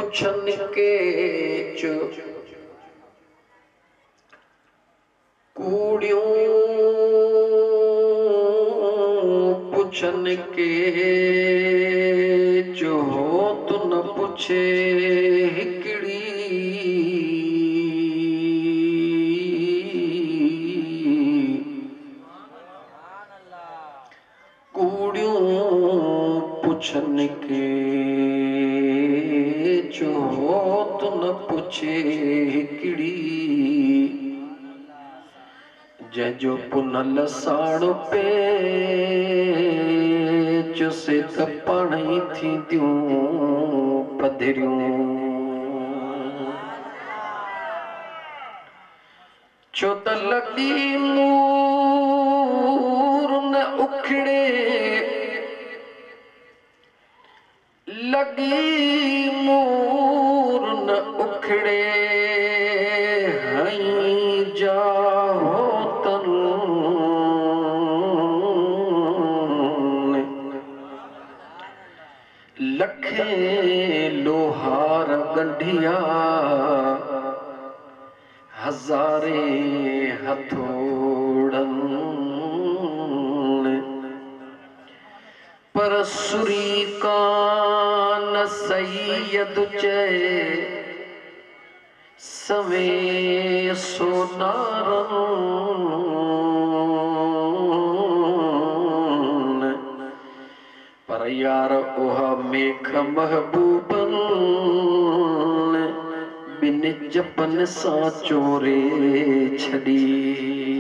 पुछन के चो कूड़ियों पुछन के जो तू न पुछे हिकड़ी कूड़ियों पुछन के जो तू न पुछे हिकड़ी जो पुनल साड़ो पे जो से तपणी थी दियूं पधरियूं छो त लगी मूर न उखड़े लगी मूर न उखड़े हई जाओ लखे लोहार गंढिया हजारे हथोड़न पर सुरी कान सैयद चए सवे सोनारन पर यार ओहा मेख महबूबन बिन जपन सा चोरे छड़ी